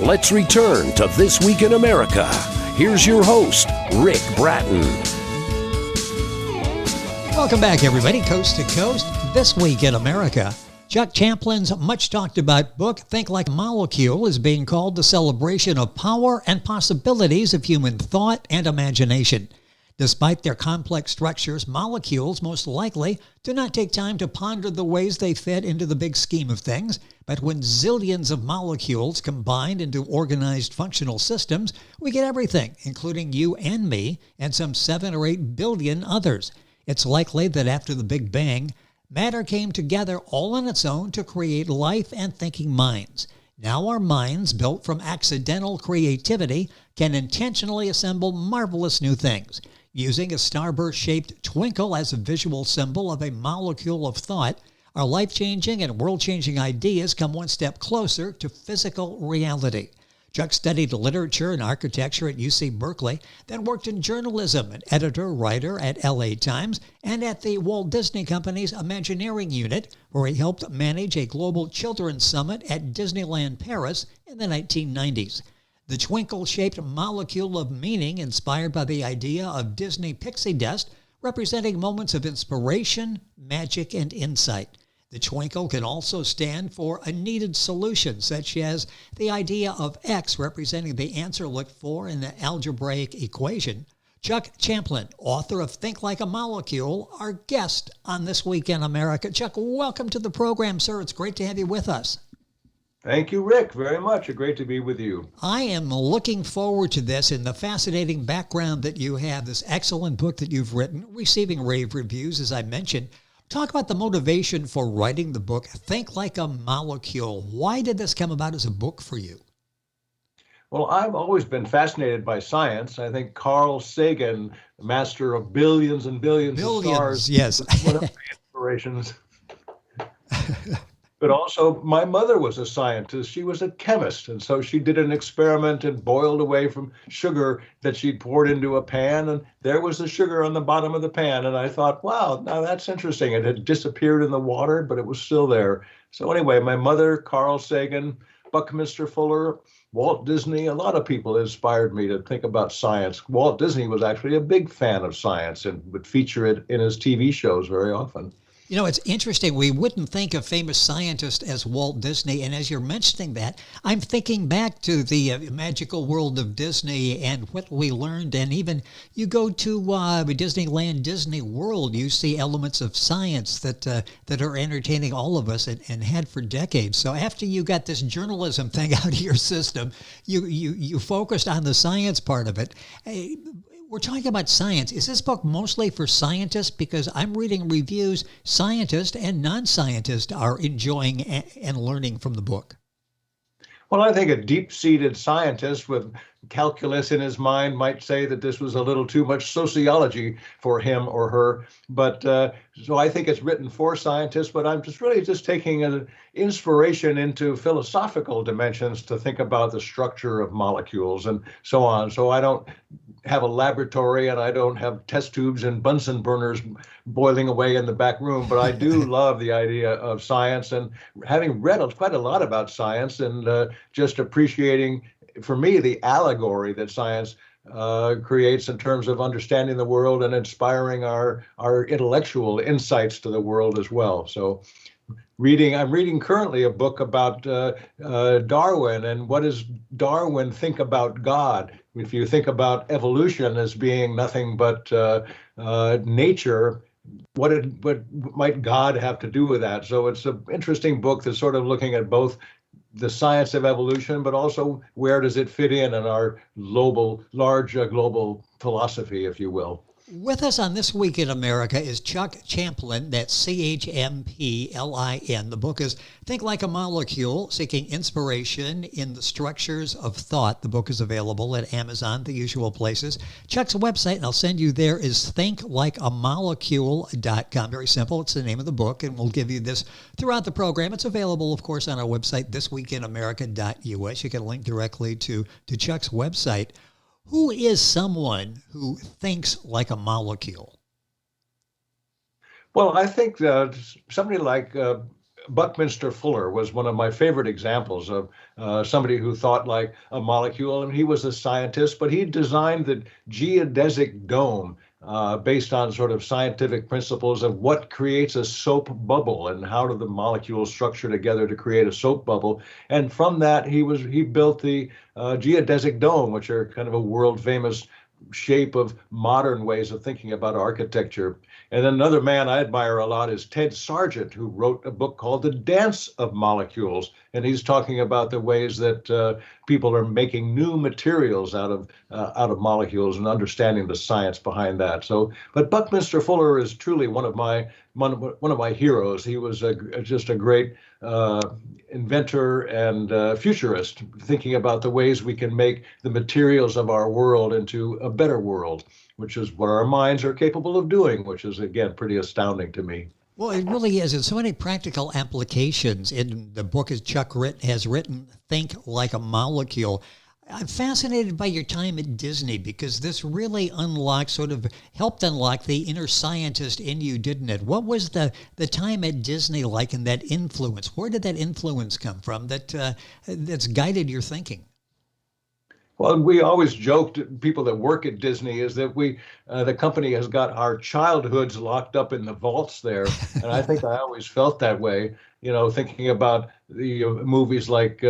Let's return to This Week in America. Here's your host, Rick Bratton. Welcome back, everybody, coast to coast. This Week in America. Chuck Champlin's much-talked-about book, Think Like a Molecule, is being called the celebration of power and possibilities of human thought and imagination. Despite their complex structures, molecules most likely do not take time to ponder the ways they fit into the big scheme of things. But when zillions of molecules combine into organized functional systems, we get everything, including you and me, and some 7 or 8 billion others. It's likely that after the Big Bang, matter came together all on its own to create life and thinking minds. Now our minds, built from accidental creativity, can intentionally assemble marvelous new things. Using a starburst-shaped twinkle as a visual symbol of a molecule of thought, our life-changing and world-changing ideas come one step closer to physical reality. Chuck studied literature and architecture at UC Berkeley, then worked in journalism, an editor-writer at LA Times, and at the Walt Disney Company's Imagineering unit, where he helped manage a global children's summit at Disneyland Paris in the 1990s. The twinkle-shaped molecule of meaning, inspired by the idea of Disney pixie dust, representing moments of inspiration, magic, and insight. The twinkle can also stand for a needed solution, such as the idea of X representing the answer looked for in the algebraic equation. Chuck Champlin, author of Think Like a Molecule, our guest on This Week in America. Chuck, welcome to the program, sir. It's great to have you with us. Thank you, Rick, very much. Great to be with you. I am looking forward to this and the fascinating background that you have, this excellent book that you've written, receiving rave reviews, as I mentioned. Talk about the motivation for writing the book, Think Like a Molecule. Why did this come about as a book for you? Well, I've always been fascinated by science. I think Carl Sagan, master of billions and billions of stars, yes, was one of my inspirations. But also, my mother was a scientist. She was a chemist. And so she did an experiment and boiled away from sugar that she'd poured into a pan. And there was the sugar on the bottom of the pan. And I thought, wow, now that's interesting. It had disappeared in the water, but it was still there. So anyway, my mother, Carl Sagan, Buckminster Fuller, Walt Disney, a lot of people inspired me to think about science. Walt Disney was actually a big fan of science and would feature it in his TV shows very often. You know, it's interesting. We wouldn't think of famous scientist as Walt Disney. And as you're mentioning that, I'm thinking back to the magical world of Disney and what we learned. And even you go to Disneyland, Disney World, you see elements of science that are entertaining all of us and had for decades. So after you got this journalism thing out of your system, you focused on the science part of it. We're talking about science. Is this book mostly for scientists? Because I'm reading reviews, scientists and non-scientists are enjoying and learning from the book. Well, I think a deep-seated scientist with calculus in his mind might say that this was a little too much sociology for him or her. But so I think it's written for scientists, but I'm just taking an inspiration into philosophical dimensions to think about the structure of molecules and so on. So I don't have a laboratory and I don't have test tubes and Bunsen burners boiling away in the back room, but I do love the idea of science and having read quite a lot about science and just appreciating, for me, the allegory that science creates in terms of understanding the world and inspiring our intellectual insights to the world as well. So I'm reading currently a book about Darwin and what does Darwin think about God? If you think about evolution as being nothing but nature, what might God have to do with that? So it's an interesting book that's sort of looking at both the science of evolution, but also where does it fit in our large global philosophy, if you will. With us on This Week in America is Chuck Champlin, that's Champlin. The book is Think Like a Molecule, Seeking Inspiration in the Structures of Thought. The book is available at Amazon, the usual places. Chuck's website, and I'll send you there, is thinklikeamolecule.com. Very simple. It's the name of the book, and we'll give you this throughout the program. It's available, of course, on our website, thisweekinamerica.us. You can link directly to Chuck's website. Who is someone who thinks like a molecule? Well, I think somebody like Buckminster Fuller was one of my favorite examples of somebody who thought like a molecule. And he was a scientist, but he designed the geodesic dome based on sort of scientific principles of what creates a soap bubble and how do the molecules structure together to create a soap bubble. And from that, he built the geodesic dome, which are kind of a world famous shape of modern ways of thinking about architecture. And then another man I admire a lot is Ted Sargent, who wrote a book called The Dance of Molecules. And he's talking about the ways that people are making new materials out of molecules and understanding the science behind that. So, but Buckminster Fuller is truly one of my heroes. He was just a great inventor and futurist, thinking about the ways we can make the materials of our world into a better world, which is what our minds are capable of doing, which is, again, pretty astounding to me. Well, it really is. And so many practical applications in the book as Chuck has written, Think Like a Molecule. I'm fascinated by your time at Disney because this really helped unlock the inner scientist in you, didn't it? What was the time at Disney like and that influence? Where did that influence come from that's guided your thinking? Well, we always joked, people that work at Disney, is that the company has got our childhoods locked up in the vaults there. And I think I always felt that way, thinking about the movies like,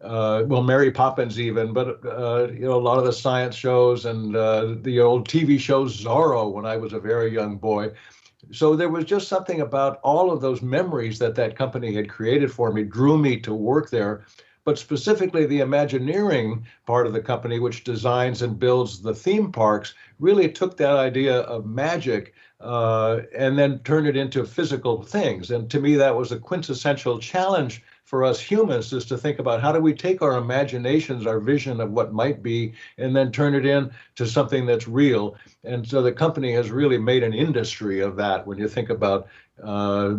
Mary Poppins even, but, a lot of the science shows and the old TV show Zorro when I was a very young boy. So there was just something about all of those memories that company had created for me, drew me to work there. But specifically the Imagineering part of the company, which designs and builds the theme parks, really took that idea of magic and then turned it into physical things. And to me, that was a quintessential challenge for us humans, is to think about how do we take our imaginations, our vision of what might be, and then turn it into something that's real. And so the company has really made an industry of that when you think about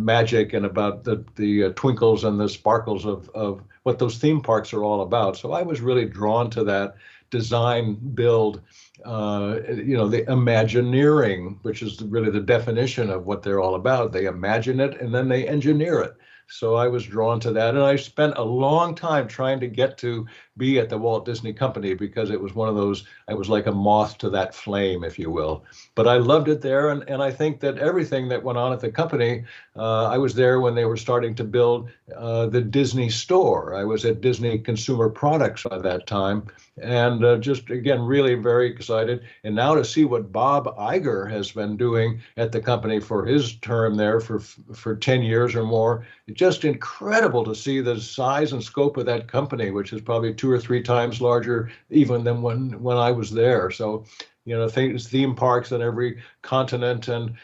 magic and about the twinkles and the sparkles of what those theme parks are all about. So I was really drawn to that design, build, the Imagineering, which is really the definition of what they're all about. They imagine it and then they engineer it. So I was drawn to that. And I spent a long time trying to get to be at the Walt Disney Company because it was one of those, I was like a moth to that flame, if you will. But I loved it there. And I think that everything that went on at the company, I was there when they were starting to build the Disney store. I was at Disney Consumer Products by that time. And just, again, really very excited. And now to see what Bob Iger has been doing at the company for his term there for 10 years or more, it's just incredible to see the size and scope of that company, which is probably 2 or 3 times larger even than when I was there. So, theme parks on every continent and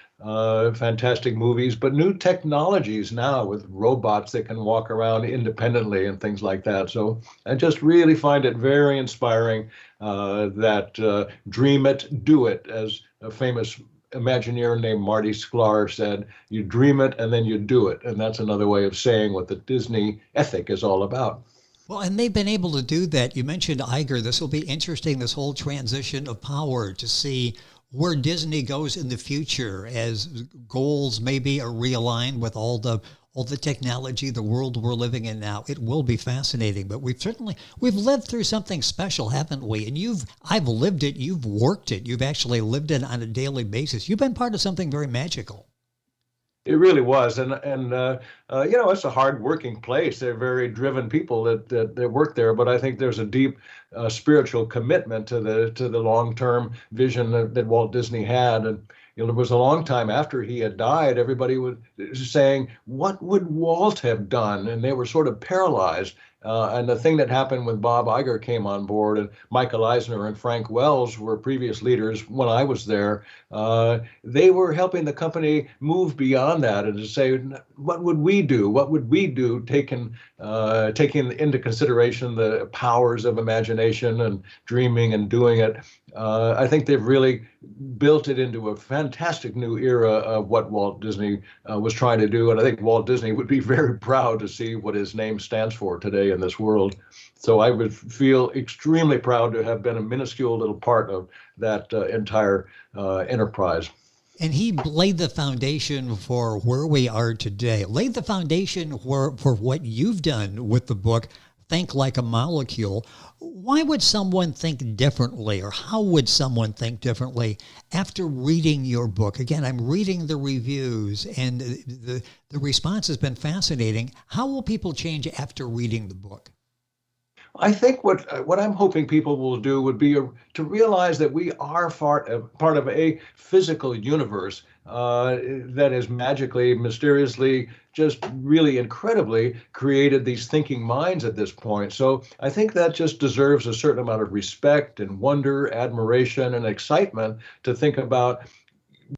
fantastic movies, but new technologies now with robots that can walk around independently and things like that. So I just really find it very inspiring that dream it, do it, as a famous Imagineer named Marty Sklar said, you dream it and then you do it. And that's another way of saying what the Disney ethic is all about. Well, and they've been able to do that. You mentioned Iger. This will be interesting, this whole transition of power, to see where Disney goes in the future as goals maybe are realigned with all the technology, the world we're living in now. It will be fascinating, but we've lived through something special, haven't we? And I've lived it, you've worked it, you've actually lived it on a daily basis. You've been part of something very magical. It really was, and it's a hard-working place. They're very driven people that work there, but I think there's a deep spiritual commitment to the long-term vision that Walt Disney had. And it was a long time after he had died, everybody was saying, "What would Walt have done?" And they were sort of paralyzed. And the thing that happened when Bob Iger came on board, and Michael Eisner and Frank Wells were previous leaders when I was there, they were helping the company move beyond that and to say, what would we do? What would we do, taking into consideration the powers of imagination and dreaming and doing it? I think they've really built it into a fantastic new era of what Walt Disney was trying to do. And I think Walt Disney would be very proud to see what his name stands for today in this world. So I would feel extremely proud to have been a minuscule little part of that entire enterprise. And he laid the foundation for where we are today, laid the foundation for what you've done with the book, Think Like a Molecule. Why would someone think differently, or how would someone think differently after reading your book? Again, I'm reading the reviews, and the response has been fascinating. How will people change after reading the book? I think what I'm hoping people will do would be to realize that we are part of a physical universe that is magically, mysteriously, just really incredibly created these thinking minds at this point. So I think that just deserves a certain amount of respect and wonder, admiration, and excitement to think about.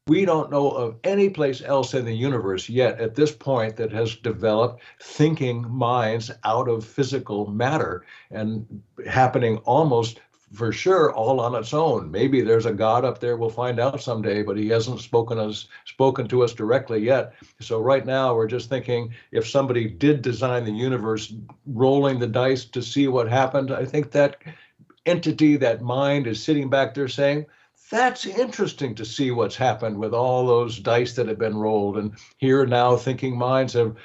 We don't know of any place else in the universe yet at this point that has developed thinking minds out of physical matter, and happening almost for sure all on its own. Maybe there's a God up there, we'll find out someday, but he hasn't spoken to us directly yet. So right now we're just thinking, if somebody did design the universe, rolling the dice to see what happened, I think that entity, that mind, is sitting back there saying, that's interesting to see what's happened with all those dice that have been rolled. And here now thinking minds have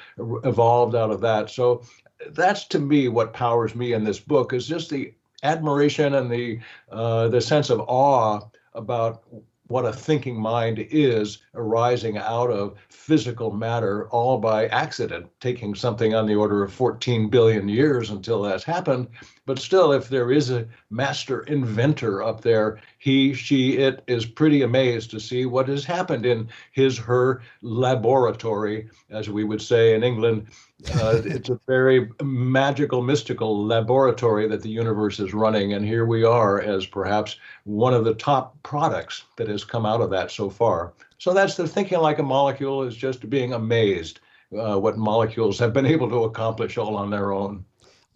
evolved out of that. So that's, to me, what powers me in this book, is just the admiration and the sense of awe about what a thinking mind is, arising out of physical matter, all by accident, taking something on the order of 14 billion years until that's happened. But still, if there is a master inventor up there, he, she, it is pretty amazed to see what has happened in his, her laboratory, as we would say in England. It's a very magical, mystical laboratory that the universe is running. And here we are as perhaps one of the top products that has come out of that so far. So that's the thinking like a molecule, is just being amazed what molecules have been able to accomplish all on their own.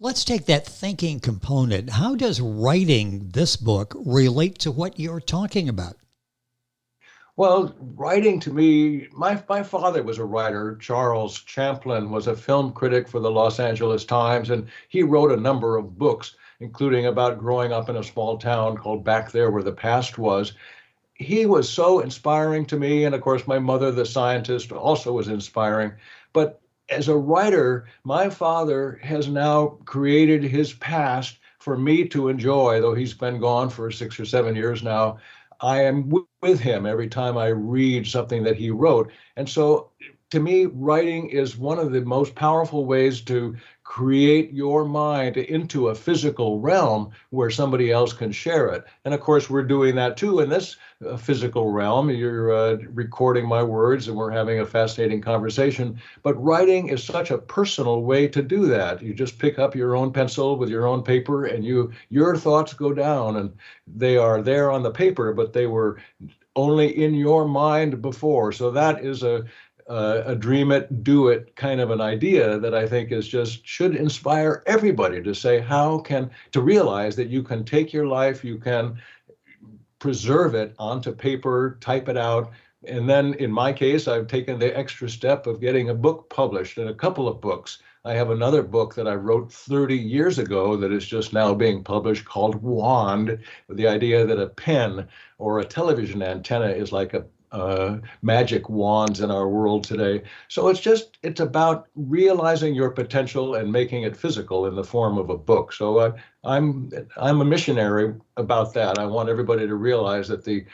Let's take that thinking component. How does writing this book relate to what you're talking about? Well, writing, to me, my father was a writer. Charles Champlin was a film critic for the Los Angeles Times, and he wrote a number of books, including about growing up in a small town called Back There Where the Past Was. He was so inspiring to me, and of course my mother, the scientist, also was inspiring. But as a writer, my father has now created his past for me to enjoy, though he's been gone for 6 or 7 years now. I am with him every time I read something that he wrote. And so to me, writing is one of the most powerful ways to create your mind into a physical realm where somebody else can share it. And of course, we're doing that too in this physical realm. You're recording my words and we're having a fascinating conversation. But writing is such a personal way to do that. You just pick up your own pencil with your own paper, and your thoughts go down, and they are there on the paper, but they were only in your mind before. So that is a dream it, do it kind of an idea that I think is just should inspire everybody to say, to realize that you can take your life, you can preserve it onto paper, type it out. And then in my case, I've taken the extra step of getting a book published, and a couple of books. I have another book that I wrote 30 years ago that is just now being published called Wand, with the idea that a pen or a television antenna is like a magic wands in our world today. So it's about realizing your potential and making it physical in the form of a book. So I'm a missionary about that. I want everybody to realize that the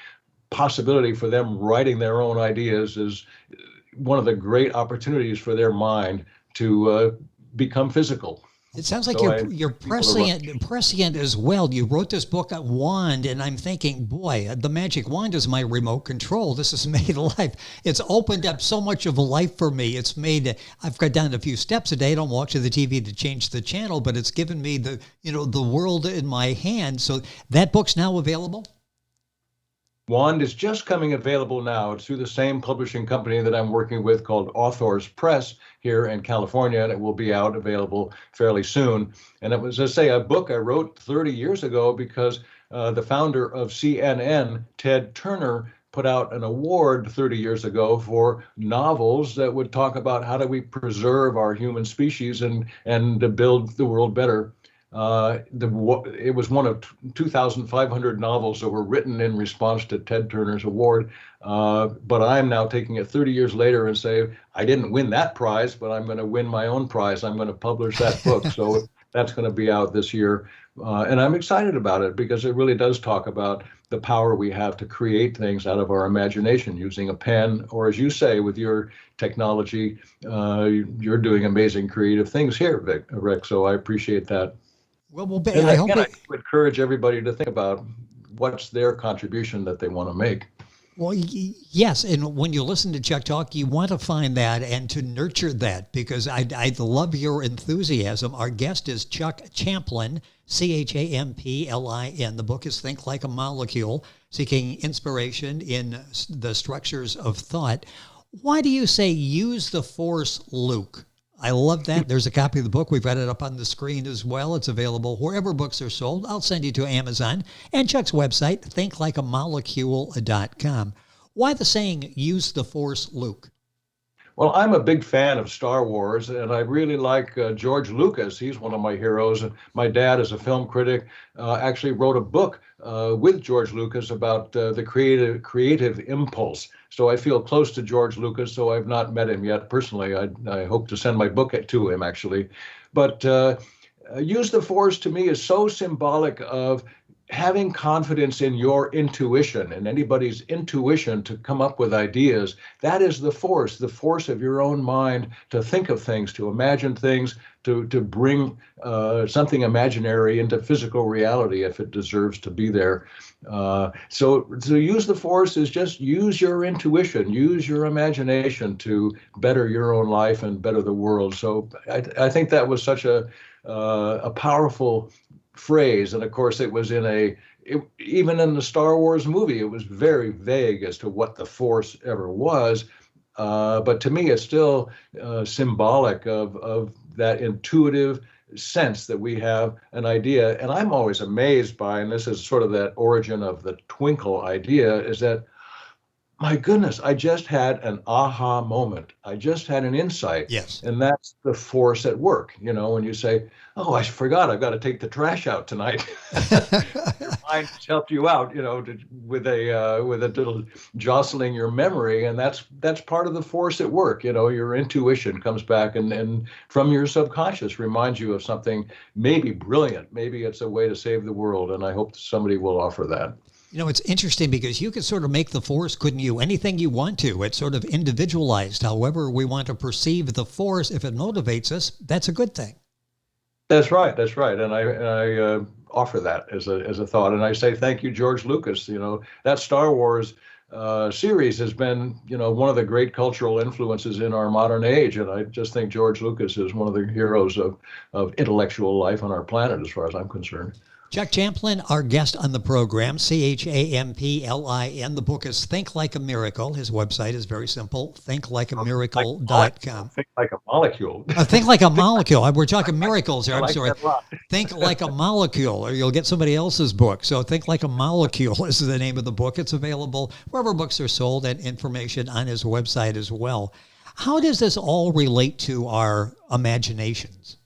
possibility for them writing their own ideas is one of the great opportunities for their mind to become physical. It sounds like you're prescient as well. You wrote this book at Wand, and I'm thinking, boy, the magic wand is my remote control. This has made life. It's opened up so much of a life for me. It's made, I've got down a few steps a day. I don't walk to the TV to change the channel, but it's given me the world in my hand. So that book's now available? Wand is just coming available now. It's through the same publishing company that I'm working with called Authors Press here in California, and it will be out available fairly soon. And it was, as I say, a book I wrote 30 years ago because the founder of CNN, Ted Turner, put out an award 30 years ago for novels that would talk about how do we preserve our human species and to build the world better. It was one of 2,500 novels that were written in response to Ted Turner's award. But I'm now taking it 30 years later and say, I didn't win that prize, but I'm going to win my own prize. I'm going to publish that book. So that's going to be out this year. And I'm excited about it because it really does talk about the power we have to create things out of our imagination using a pen, or as you say, with your technology, you're doing amazing creative things here, Rick. So I appreciate that. Well, And I hope again, I it, encourage everybody to think about what's their contribution that they want to make. well, yes, and when you listen to Chuck talk, you want to find that and to nurture that because I love your enthusiasm. Our guest is Chuck Champlin, Champlin. The book is Think Like a Molecule, Seeking Inspiration in the Structures of Thought. Why do you say use the force, Luke? I love that. There's a copy of the book. We've got it up on the screen as well. It's available wherever books are sold. I'll send you to Amazon and Chuck's website, thinklikeamolecule.com. Why the saying, use the force, Luke? Well, I'm a big fan of Star Wars, and I really like George Lucas. He's one of my heroes. And my dad, as a film critic, actually wrote a book with George Lucas about the creative impulse. So I feel close to George Lucas, though I've not met him yet personally. I hope to send my book to him, actually. But use the force to me is so symbolic of having confidence in your intuition and anybody's intuition to come up with ideas. That is the force of your own mind to think of things, to imagine things, to bring something imaginary into physical reality if it deserves to be there. So use the force is just use your intuition, use your imagination to better your own life and better the world. So I think that was such a powerful phrase. And of course, it was even in the Star Wars movie, it was very vague as to what the Force ever was. But to me, it's still symbolic of that intuitive sense that we have an idea. And I'm always amazed by, and this is sort of that origin of the twinkle idea, is that, my goodness, I just had an aha moment. I just had an insight. Yes. And that's the force at work. You know, when you say, oh, I forgot, I've got to take the trash out tonight. Your mind has helped you out, you know, with a little jostling your memory. And that's part of the force at work. You know, your intuition comes back and from your subconscious reminds you of something maybe brilliant. Maybe it's a way to save the world. And I hope somebody will offer that. You know, it's interesting because you can sort of make the force, couldn't you? Anything you want to. It's sort of individualized. However we want to perceive the force, if it motivates us, that's a good thing. That's right. That's right. And I offer that as a thought. And I say thank you, George Lucas. You know, that Star Wars series has been, you know, one of the great cultural influences in our modern age. And I just think George Lucas is one of the heroes of intellectual life on our planet, as far as I'm concerned. Chuck Champlin, our guest on the program, Champlin. The book is Think Like a Miracle. His website is very simple, thinklikeamiracle.com. Think like a molecule. Think like a molecule. We're talking miracles here. I'm like sorry. that a lot. Think Like a Molecule, or you'll get somebody else's book. So Think Like a Molecule is the name of the book. It's available wherever books are sold and information on his website as well. How does this all relate to our imaginations?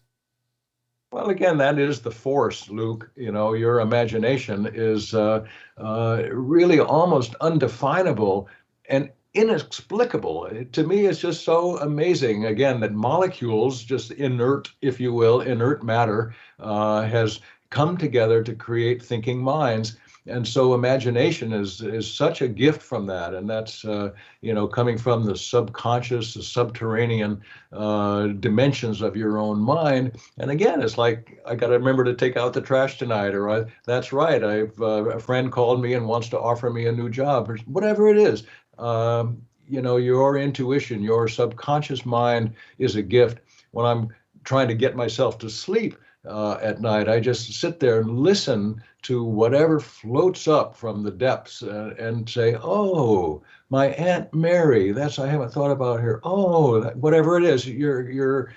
Well, again, that is the force, Luke. You know, your imagination is really almost undefinable and inexplicable. To me, it's just so amazing, again, that molecules, just inert, if you will, inert matter, has come together to create thinking minds. And so imagination is such a gift from that. And that's, you know, coming from the subconscious, the subterranean dimensions of your own mind. And again, it's like, I got to remember to take out the trash tonight, or that's right, a friend called me and wants to offer me a new job, or whatever it is. You know, your intuition, your subconscious mind is a gift. When I'm trying to get myself to sleep at night, I just sit there and listen to whatever floats up from the depths and say, oh, my Aunt Mary, that's, I haven't thought about her. Oh, whatever it is, your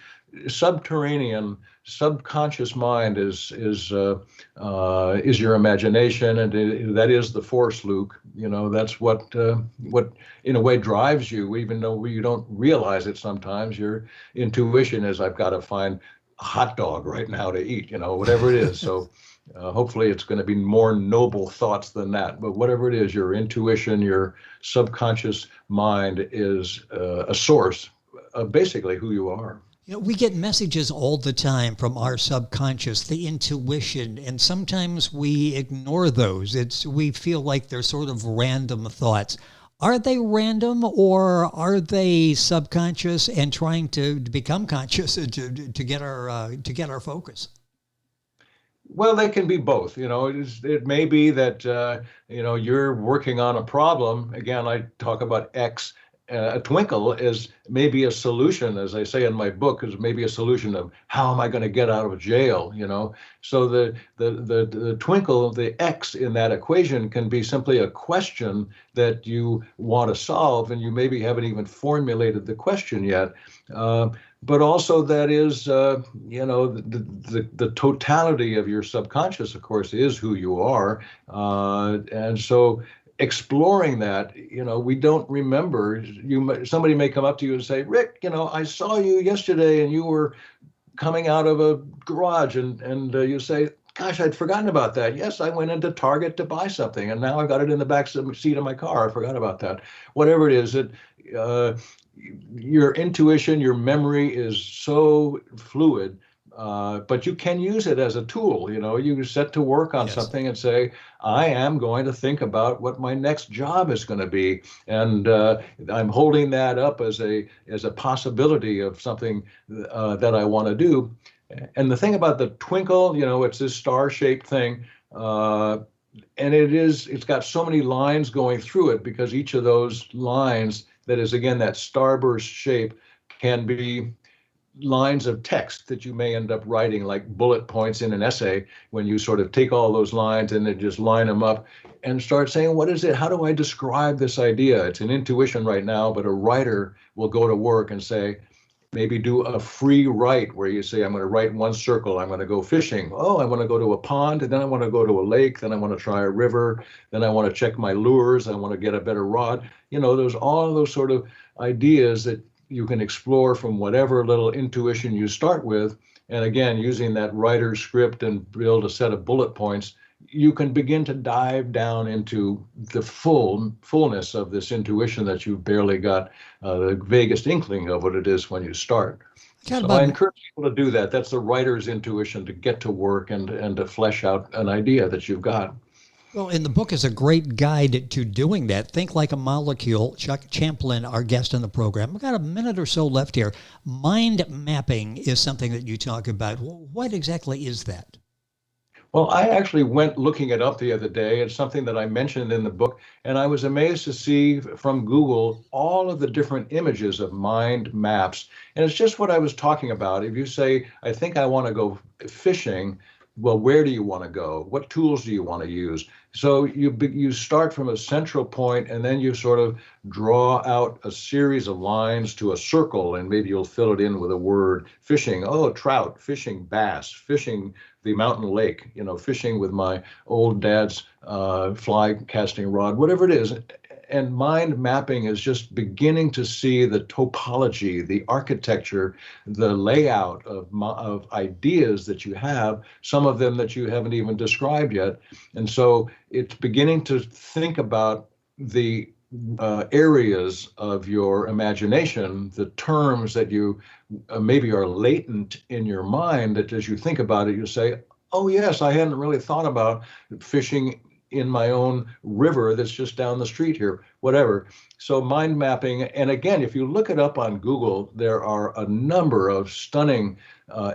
subterranean, subconscious mind is your imagination, and that is the force, Luke. You know, that's what in a way drives you, even though you don't realize it sometimes. Your intuition is, I've got to find a hot dog right now to eat, whatever it is. So hopefully it's going to be more noble thoughts than that. But whatever it is, your intuition, your subconscious mind is a source of basically who you are. We get messages all the time from our subconscious, the intuition, and sometimes we ignore those. We feel like they're sort of random thoughts. Are they random, or are they subconscious and trying to become conscious to get our focus? Well, they can be both. It may be that you're working on a problem. Again, I talk about X. A twinkle is maybe a solution, as I say in my book, is maybe a solution of how am I going to get out of jail, So the twinkle, the X in that equation can be simply a question that you want to solve, and you maybe haven't even formulated the question yet. But also that is, the totality of your subconscious, of course, is who you are. And so exploring that, we don't remember. Somebody may come up to you and say, Rick, I saw you yesterday and you were coming out of a garage, and you say, gosh, I'd forgotten about that. Yes, I went into Target to buy something, and now I've got it in the back seat of my car. I forgot about that. Whatever it is, your intuition, your memory is so fluid. But you can use it as a tool. You set to work on something and say, I am going to think about what my next job is going to be. And I'm holding that up as a possibility of something that I want to do. And the thing about the twinkle, it's this star-shaped thing. And it's got so many lines going through it, because each of those lines, that is, again, that starburst shape, can be lines of text that you may end up writing, like bullet points in an essay, when you sort of take all those lines and then just line them up and start saying, what is it? How do I describe this idea? It's an intuition right now, but a writer will go to work and say, maybe do a free write where you say, I'm going to write one circle. I'm going to go fishing. Oh, I want to go to a pond, and then I want to go to a lake. Then I want to try a river. Then I want to check my lures. I want to get a better rod. There's all of those sort of ideas that you can explore from whatever little intuition you start with. And again, using that writer's script and build a set of bullet points, you can begin to dive down into the fullness of this intuition that you've barely got the vaguest inkling of what it is when you start. So I encourage people to do that. That's the writer's intuition, to get to work and to flesh out an idea that you've got. Well, and the book is a great guide to doing that. Think Like a Molecule. Chuck Champlin, our guest on the program. We've got a minute or so left here. Mind mapping is something that you talk about. What exactly is that? Well, I actually went looking it up the other day. It's something that I mentioned in the book, and I was amazed to see from Google all of the different images of mind maps. And it's just what I was talking about. If you say, I think I want to go fishing, well, where do you want to go? What tools do you want to use? So you start from a central point, and then you sort of draw out a series of lines to a circle, and maybe you'll fill it in with a word. Fishing, oh, trout, fishing bass, fishing the mountain lake, fishing with my old dad's fly casting rod, whatever it is. And mind mapping is just beginning to see the topology, the architecture, the layout of ideas that you have, some of them that you haven't even described yet. And so it's beginning to think about the areas of your imagination, the terms that you maybe are latent in your mind, that as you think about it, you say, oh, yes, I hadn't really thought about fishing in my own river that's just down the street here, whatever. So mind mapping, and again, if you look it up on Google, there are a number of stunning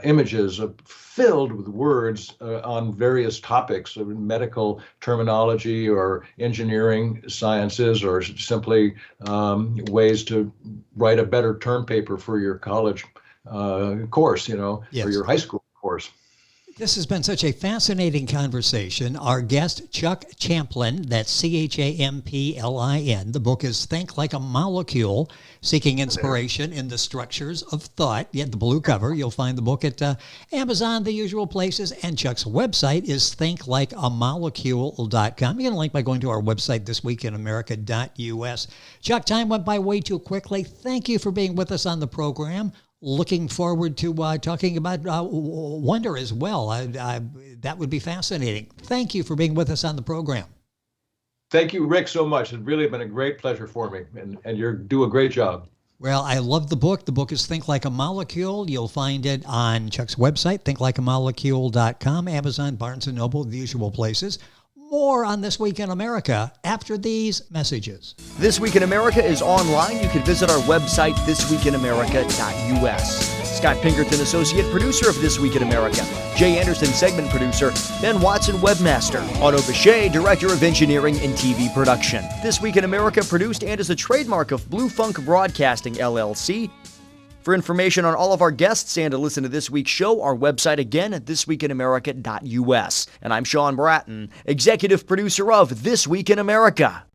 images filled with words on various topics of medical terminology or engineering sciences, or simply ways to write a better term paper for your college course, yes, or your high school course. This has been such a fascinating conversation. Our guest, Chuck Champlin, that's Champlin. The book is Think Like a Molecule, Seeking Inspiration in the Structures of Thought. You have the blue cover. You'll find the book at Amazon, the usual places. And Chuck's website is thinklikeamolecule.com. You can link by going to our website, thisweekinamerica.us. Chuck, time went by way too quickly. Thank you for being with us on the program. looking forward to talking about wonder as well. That would be fascinating. Thank you for being with us on the program. Thank you, Rick, so much. It's really been a great pleasure for me, and you do a great job. Well, I love the book. The book is Think Like a Molecule. You'll find it on Chuck's website, thinklikeamolecule.com, Amazon, Barnes & Noble, the usual places. More on This Week in America after these messages. This Week in America is online. You can visit our website, thisweekinamerica.us. Scott Pinkerton, Associate Producer of This Week in America. Jay Anderson, Segment Producer. Ben Watson, Webmaster. Otto Bechet, Director of Engineering and TV Production. This Week in America produced and is a trademark of Blue Funk Broadcasting, LLC. For information on all of our guests and to listen to this week's show, our website again at thisweekinamerica.us. And I'm Sean Bratton, Executive Producer of This Week in America.